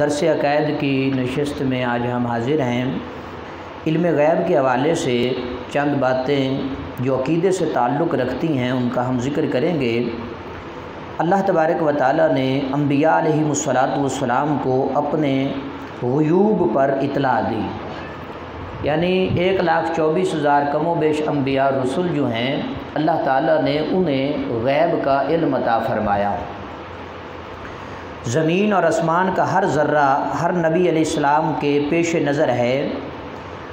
درس عقائد کی نشست میں آج ہم حاضر ہیں۔ علم غیب کے حوالے سے چند باتیں جو عقیدے سے تعلق رکھتی ہیں ان کا ہم ذکر کریں گے۔ اللہ تبارک و تعالیٰ نے انبیاء علیہم السلام کو اپنے غیوب پر اطلاع دی، یعنی 1,24,000 کم و بیش انبیاء رسول جو ہیں اللہ تعالیٰ نے انہیں غیب کا علم عطا فرمایا۔ زمین اور آسمان کا ہر ذرہ ہر نبی علیہ السلام کے پیش نظر ہے،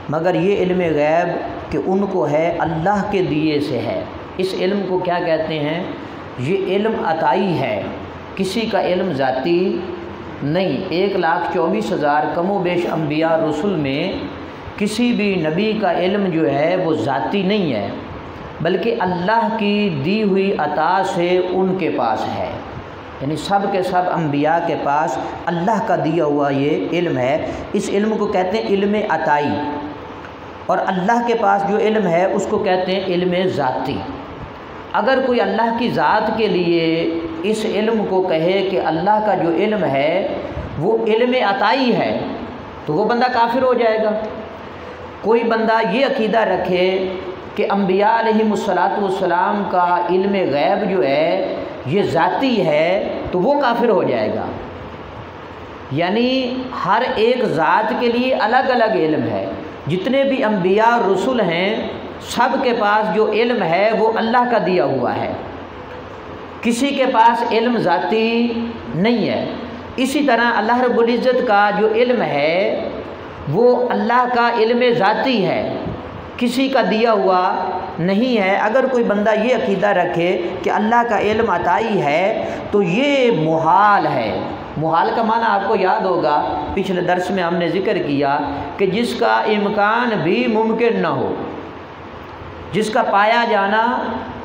مگر یہ علم غیب کہ ان کو ہے اللہ کے دیے سے ہے۔ اس علم کو کیا کہتے ہیں؟ یہ علم عطائی ہے، کسی کا علم ذاتی نہیں۔ 1,24,000 کم و بیش انبیاء رسول میں کسی بھی نبی کا علم جو ہے وہ ذاتی نہیں ہے، بلکہ اللہ کی دی ہوئی عطا سے ان کے پاس ہے، یعنی سب کے سب انبیاء کے پاس اللہ کا دیا ہوا یہ علم ہے۔ اس علم کو کہتے ہیں علم عطائی، اور اللہ کے پاس جو علم ہے اس کو کہتے ہیں علم ذاتی۔ اگر کوئی اللہ کی ذات کے لیے اس علم کو کہے کہ اللہ کا جو علم ہے وہ علم عطائی ہے تو وہ بندہ کافر ہو جائے گا۔ کوئی بندہ یہ عقیدہ رکھے کہ انبیاء علیہم السلام کا علم غیب جو ہے یہ ذاتی ہے تو وہ کافر ہو جائے گا۔ یعنی ہر ایک ذات کے لیے الگ الگ علم ہے۔ جتنے بھی انبیاء رسول ہیں سب کے پاس جو علم ہے وہ اللہ کا دیا ہوا ہے، کسی کے پاس علم ذاتی نہیں ہے۔ اسی طرح اللہ رب العزت کا جو علم ہے وہ اللہ کا علم ذاتی ہے، کسی کا دیا ہوا نہیں ہے۔ اگر کوئی بندہ یہ عقیدہ رکھے کہ اللہ کا علم عطائی ہے تو یہ محال ہے۔ محال کا معنی آپ کو یاد ہوگا، پچھلے درس میں ہم نے ذکر کیا کہ جس کا امکان بھی ممکن نہ ہو، جس کا پایا جانا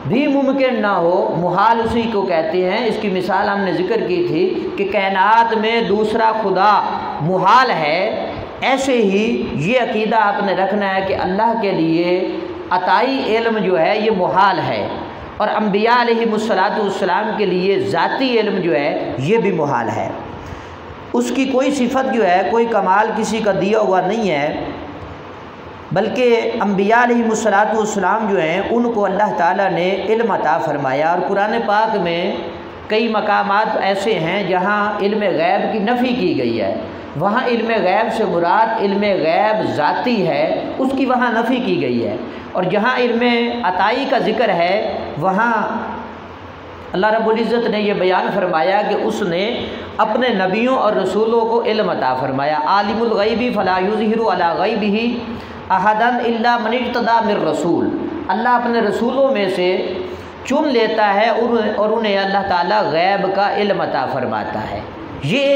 بھی ممکن نہ ہو، محال اسی کو کہتے ہیں۔ اس کی مثال ہم نے ذکر کی تھی کہ کائنات میں دوسرا خدا محال ہے، ایسے ہی یہ عقیدہ آپ نے رکھنا ہے کہ اللہ کے لیے عطائی علم جو ہے یہ محال ہے، اور انبیاء علیہم السلام کے لیے ذاتی علم جو ہے یہ بھی محال ہے۔ اس کی کوئی صفت جو ہے، کوئی کمال کسی کا دیا ہوا نہیں ہے، بلکہ انبیاء علیہم السلام جو ہیں ان کو اللہ تعالیٰ نے علم عطا فرمایا۔ اور قرآن پاک میں کئی مقامات ایسے ہیں جہاں علم غیب کی نفی کی گئی ہے، وہاں علم غیب سے مراد علم غیب ذاتی ہے، اس کی وہاں نفی کی گئی ہے۔ اور جہاں علم عطائی کا ذکر ہے وہاں اللہ رب العزت نے یہ بیان فرمایا کہ اس نے اپنے نبیوں اور رسولوں کو علم عطا فرمایا۔ عالم الغیب فلا یظہر علی غیبہ احدا الا من ارتضی من رسول۔ اللہ اپنے رسولوں میں سے چن لیتا ہے اور انہیں اللہ تعالیٰ غیب کا علم عطا فرماتا ہے۔ یہ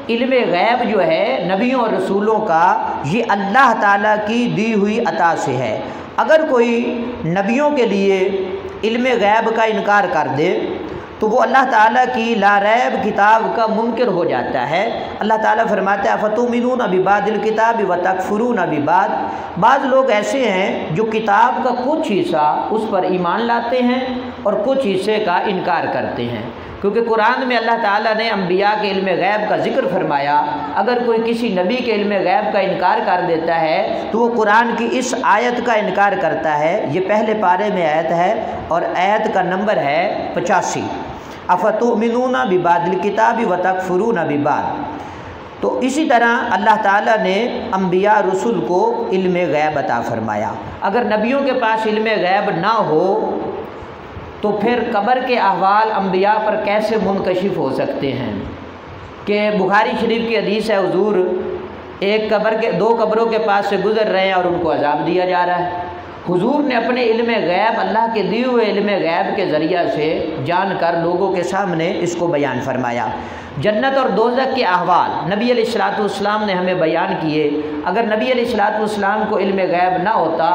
علم غیب جو ہے نبیوں اور رسولوں کا یہ اللہ تعالیٰ کی دی ہوئی عطا سے ہے۔ اگر کوئی نبیوں کے لیے علم غیب کا انکار کر دے تو وہ اللہ تعالیٰ کی لا ریب کتاب کا منکر ہو جاتا ہے۔ اللہ تعالیٰ فرماتا ہے افتؤمنون ببعض الکتاب وتکفرون ببعض۔ بعض لوگ ایسے ہیں جو کتاب کا کچھ حصہ اس پر ایمان لاتے ہیں اور کچھ حصے کا انکار کرتے ہیں، کیونکہ قرآن میں اللہ تعالیٰ نے انبیاء کے علم غیب کا ذکر فرمایا۔ اگر کوئی کسی نبی کے علم غیب کا انکار کر دیتا ہے تو وہ قرآن کی اس آیت کا انکار کرتا ہے۔ یہ پہلے پارے میں آیت ہے اور آیت کا نمبر ہے 85۔ افتؤمنون ببعض الکتاب وتکفرون ببعض۔ تو اسی طرح اللہ تعالیٰ نے انبیاء رسول کو علم غیب عطا فرمایا۔ اگر نبیوں کے پاس علم غیب نہ ہو تو پھر قبر کے احوال انبیاء پر کیسے منکشف ہو سکتے ہیں؟ کہ بخاری شریف کی حدیث ہے، حضور دو قبروں کے پاس سے گزر رہے ہیں اور ان کو عذاب دیا جا رہا ہے۔ حضور نے اپنے علم غیب، اللہ کے دیے ہوئے علم غیب کے ذریعہ سے جان کر لوگوں کے سامنے اس کو بیان فرمایا۔ جنت اور دوزخ کے احوال نبی علیہ السلام نے ہمیں بیان کیے۔ اگر نبی علیہ السلام کو علم غیب نہ ہوتا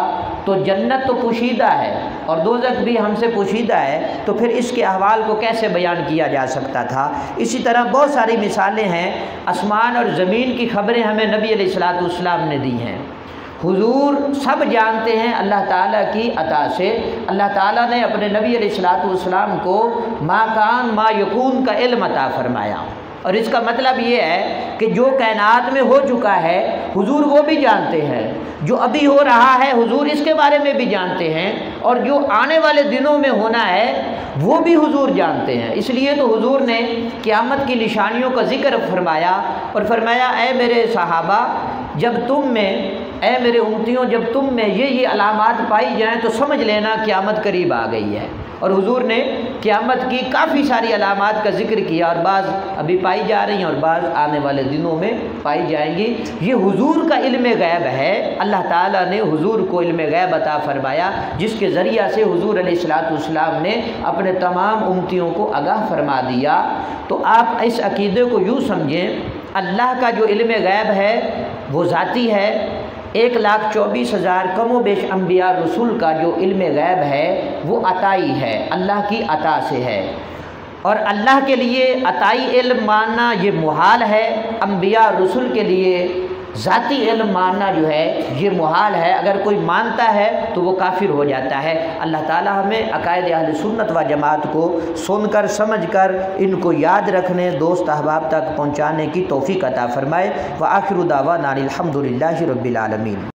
تو جنت تو پوشیدہ ہے اور دوزخ بھی ہم سے پوشیدہ ہے، تو پھر اس کے احوال کو کیسے بیان کیا جا سکتا تھا؟ اسی طرح بہت ساری مثالیں ہیں، آسمان اور زمین کی خبریں ہمیں نبی علیہ السلام نے دی ہیں۔ حضور سب جانتے ہیں اللہ تعالیٰ کی عطا سے۔ اللہ تعالیٰ نے اپنے نبی علیہ السلام کو ما کان ما یکون کا علم عطا فرمایا۔ اور اس کا مطلب یہ ہے کہ جو کائنات میں ہو چکا ہے حضور وہ بھی جانتے ہیں، جو ابھی ہو رہا ہے حضور اس کے بارے میں بھی جانتے ہیں، اور جو آنے والے دنوں میں ہونا ہے وہ بھی حضور جانتے ہیں۔ اس لیے تو حضور نے قیامت کی نشانیوں کا ذکر فرمایا اور فرمایا اے میرے صحابہ جب تم میں، اے میرے امتیوں جب تم میں یہ علامات پائی جائیں تو سمجھ لینا قیامت قریب آ گئی ہے۔ اور حضور نے قیامت کی کافی ساری علامات کا ذکر کیا، اور بعض ابھی پائی جا رہی ہیں اور بعض آنے والے دنوں میں پائی جائیں گی۔ یہ حضور کا علم غیب ہے، اللہ تعالیٰ نے حضور کو علم غیب عطا فرمایا، جس کے ذریعہ سے حضور علیہ الصلوۃ والسلام نے اپنے تمام امتیوں کو آگاہ فرما دیا۔ تو آپ اس عقیدے کو یوں سمجھیں، اللہ کا جو علم غیب ہے وہ ذاتی ہے، 1,24,000 کم و بیش انبیاء رسول کا جو علم غیب ہے وہ عطائی ہے، اللہ کی عطا سے ہے، اور اللہ کے لیے عطائی علم ماننا یہ محال ہے، انبیاء رسول کے لیے ذاتی علم ماننا جو ہے یہ محال ہے، اگر کوئی مانتا ہے تو وہ کافر ہو جاتا ہے۔ اللہ تعالی ہمیں عقائد اہل سنت و جماعت کو سن کر سمجھ کر ان کو یاد رکھنے، دوست احباب تک پہنچانے کی توفیق عطا فرمائے۔ وآخر دعوانا الحمد للہ رب العالمین۔